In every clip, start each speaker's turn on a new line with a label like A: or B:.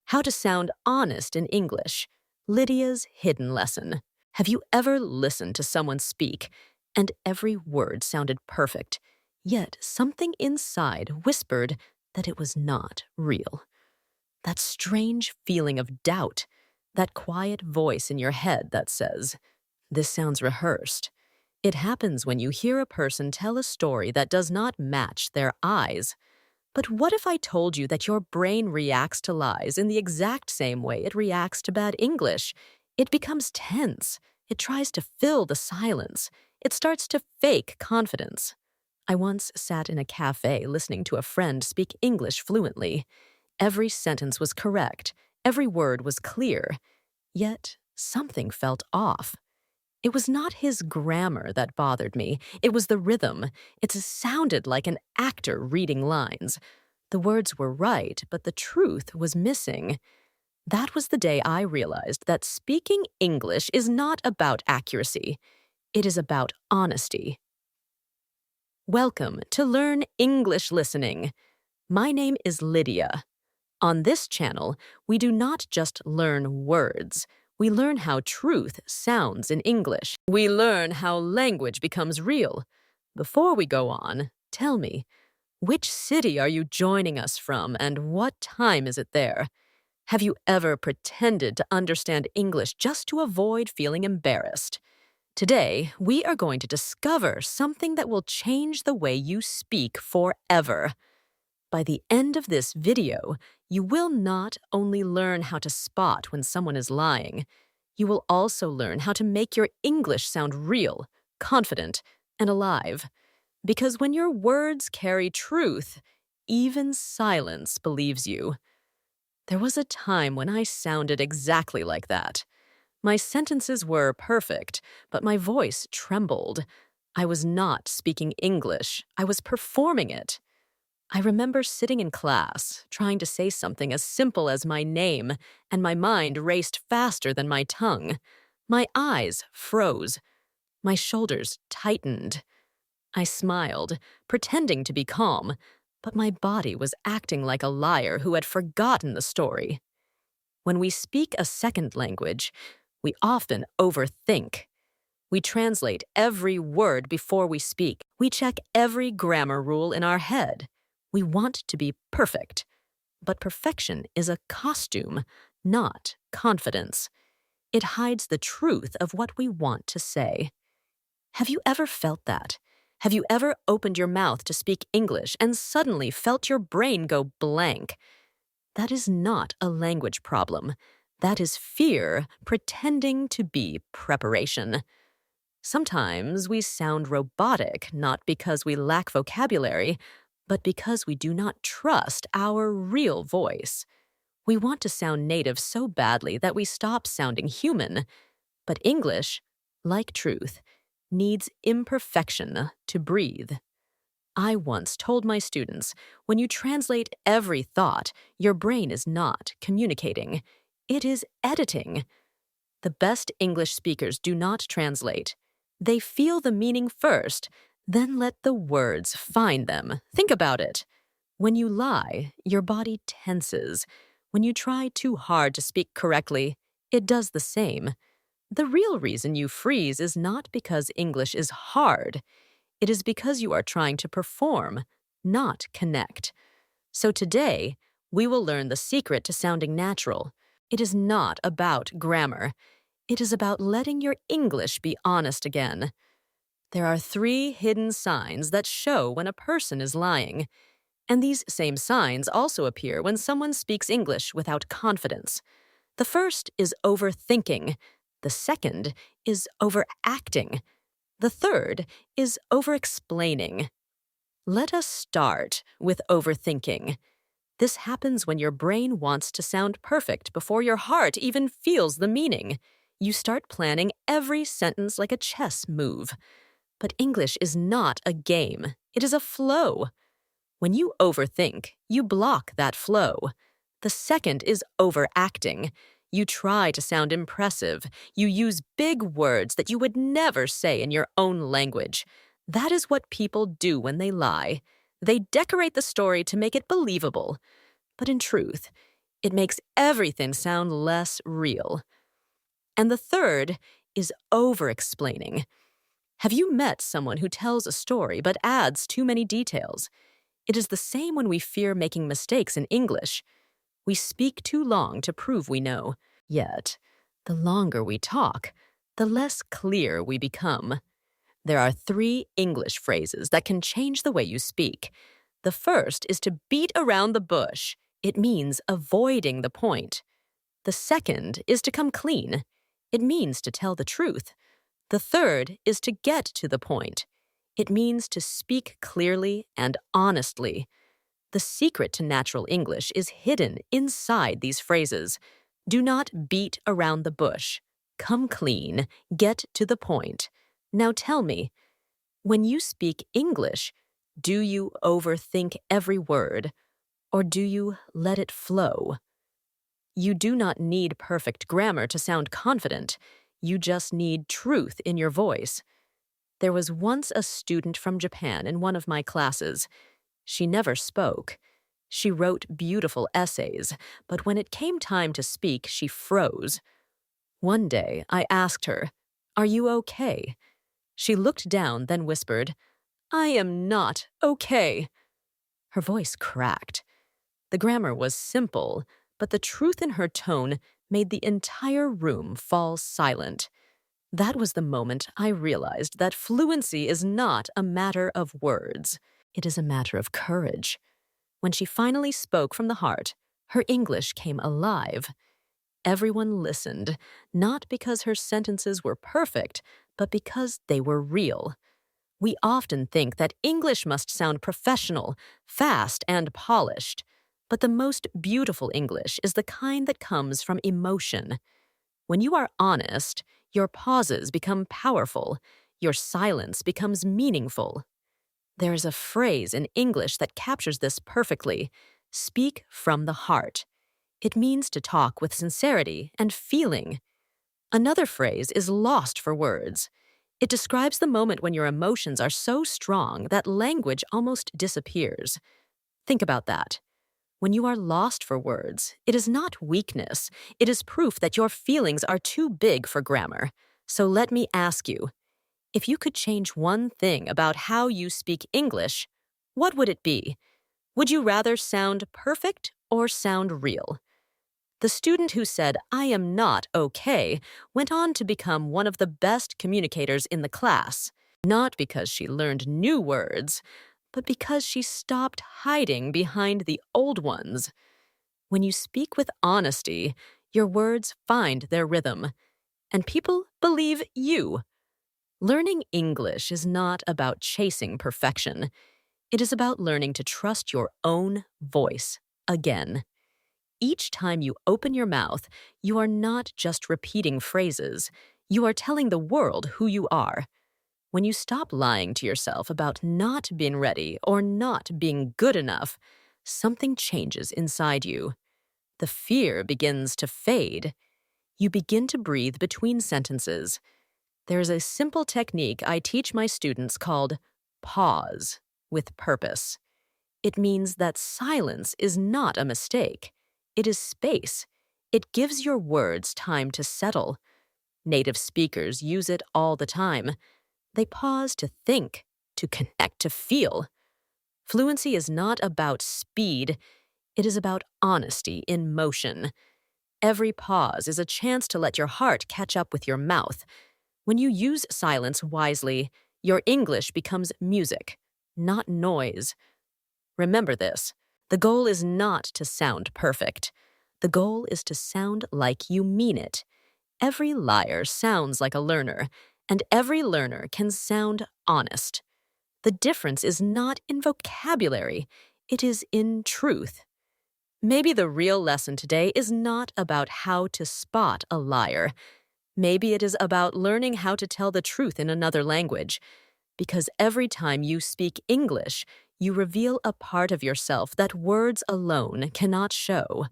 A: How to Sound Honest in English, Lydia's Hidden Lesson. Have you ever listened to someone speak and every word sounded perfect, yet something inside whispered that it was not real? That strange feeling of doubt, that quiet voice in your head that says, "This sounds rehearsed." It happens when you hear a person tell a story that does not match their eyes. But what if I told you that your brain reacts to lies in the exact same way it reacts to bad English? It becomes tense. It tries to fill the silence. It starts to fake confidence. I once sat in a cafe listening to a friend speak English fluently. Every sentence was correct. Every word was clear. Yet something felt off. It was not his grammar that bothered me. It was the rhythm. It sounded like an actor reading lines. The words were right, but the truth was missing. That was the day I realized that speaking English is not about accuracy. It is about honesty. Welcome to Learn English Listening. My name is Lydia. On this channel, we do not just learn words. We learn how truth sounds in English. We learn how language becomes real. Before we go on, tell me, which city are you joining us from and what time is it there? Have you ever pretended to understand English just to avoid feeling embarrassed? Today, we are going to discover something that will change the way you speak forever. By the end of this video, you will not only learn how to spot when someone is lying, you will also learn how to make your English sound real, confident, and alive. Because when your words carry truth, even silence believes you. There was a time when I sounded exactly like that. My sentences were perfect, but my voice trembled. I was not speaking English. I was performing it. I remember sitting in class, trying to say something as simple as my name, and my mind raced faster than my tongue. My eyes froze. My shoulders tightened. I smiled, pretending to be calm, but my body was acting like a liar who had forgotten the story. When we speak a second language, we often overthink. We translate every word before we speak. We check every grammar rule in our head. We want to be perfect, but perfection is a costume, not confidence. It hides the truth of what we want to say. Have you ever felt that? Have you ever opened your mouth to speak English and suddenly felt your brain go blank? That is not a language problem. That is fear pretending to be preparation. Sometimes we sound robotic, not because we lack vocabulary, but because we do not trust our real voice. We want to sound native so badly that we stop sounding human. But English, like truth, needs imperfection to breathe. I once told my students, when you translate every thought, your brain is not communicating. It is editing. The best English speakers do not translate. They feel the meaning first, then let the words find them. Think about it. When you lie, your body tenses. When you try too hard to speak correctly, it does the same. The real reason you freeze is not because English is hard. It is because you are trying to perform, not connect. So today, we will learn the secret to sounding natural. It is not about grammar. It is about letting your English be honest again. There are 3 hidden signs that show when a person is lying. And these same signs also appear when someone speaks English without confidence. The first is overthinking. The second is overacting. The third is overexplaining. Let us start with overthinking. This happens when your brain wants to sound perfect before your heart even feels the meaning. You start planning every sentence like a chess move. But English is not a game. It is a flow. When you overthink, you block that flow. The second is overacting. You try to sound impressive. You use big words that you would never say in your own language. That is what people do when they lie. They decorate the story to make it believable. But in truth, It makes everything sound less real. And the third is over-explaining. Have you met someone who tells a story but adds too many details? It is the same when we fear making mistakes in English. We speak too long to prove we know. Yet, the longer we talk, the less clear we become. There are 3 English phrases that can change the way you speak. The first is to beat around the bush. It means avoiding the point. The second is to come clean. It means to tell the truth. The third is to get to the point. It means to speak clearly and honestly. The secret to natural English is hidden inside these phrases. Do not beat around the bush. Come clean. Get to the point. Now tell me, when you speak English, do you overthink every word, or do you let it flow? You do not need perfect grammar to sound confident. You just need truth in your voice. There was once a student from Japan in one of my classes. She never spoke. She wrote beautiful essays, but when it came time to speak, she froze. One day, I asked her, "Are you okay?" She looked down, then whispered, "I am not okay." Her voice cracked. The grammar was simple, but the truth in her tone made the entire room fall silent. That was the moment I realized that fluency is not a matter of words. It is a matter of courage. When she finally spoke from the heart, her English came alive. Everyone listened, not because her sentences were perfect, but because they were real. We often think that English must sound professional, fast, and polished. But the most beautiful English is the kind that comes from emotion. When you are honest, your pauses become powerful. Your silence becomes meaningful. There is a phrase in English that captures this perfectly. Speak from the heart. It means to talk with sincerity and feeling. Another phrase is lost for words. It describes the moment when your emotions are so strong that language almost disappears. Think about that. When you are lost for words, it is not weakness. It is proof that your feelings are too big for grammar. So let me ask you, if you could change one thing about how you speak English, what would it be? Would you rather sound perfect or sound real? The student who said, "I am not okay," went on to become one of the best communicators in the class, not because she learned new words, but because she stopped hiding behind the old ones. When you speak with honesty, your words find their rhythm, and people believe you. Learning English is not about chasing perfection. It is about learning to trust your own voice again. Each time you open your mouth, you are not just repeating phrases. You are telling the world who you are. When you stop lying to yourself about not being ready or not being good enough, something changes inside you. The fear begins to fade. You begin to breathe between sentences. There is a simple technique I teach my students called pause with purpose. It means that silence is not a mistake. It is space. It gives your words time to settle. Native speakers use it all the time. They pause to think, to connect, to feel. Fluency is not about speed. It is about honesty in motion. Every pause is a chance to let your heart catch up with your mouth. When you use silence wisely, your English becomes music, not noise. Remember this. The goal is not to sound perfect. The goal is to sound like you mean it. Every liar sounds like a learner, and every learner can sound honest. The difference is not in vocabulary, it is in truth. Maybe the real lesson today is not about how to spot a liar. Maybe it is about learning how to tell the truth in another language. Because every time you speak English, you reveal a part of yourself that words alone cannot show.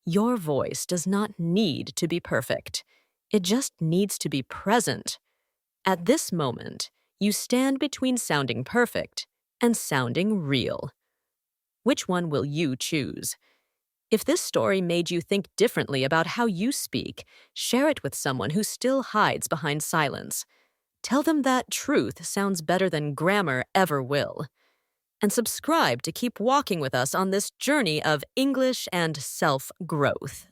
A: Your voice does not need to be perfect. It just needs to be present. At this moment, you stand between sounding perfect and sounding real. Which one will you choose? If this story made you think differently about how you speak, share it with someone who still hides behind silence. Tell them that truth sounds better than grammar ever will. And subscribe to keep walking with us on this journey of English and self-growth.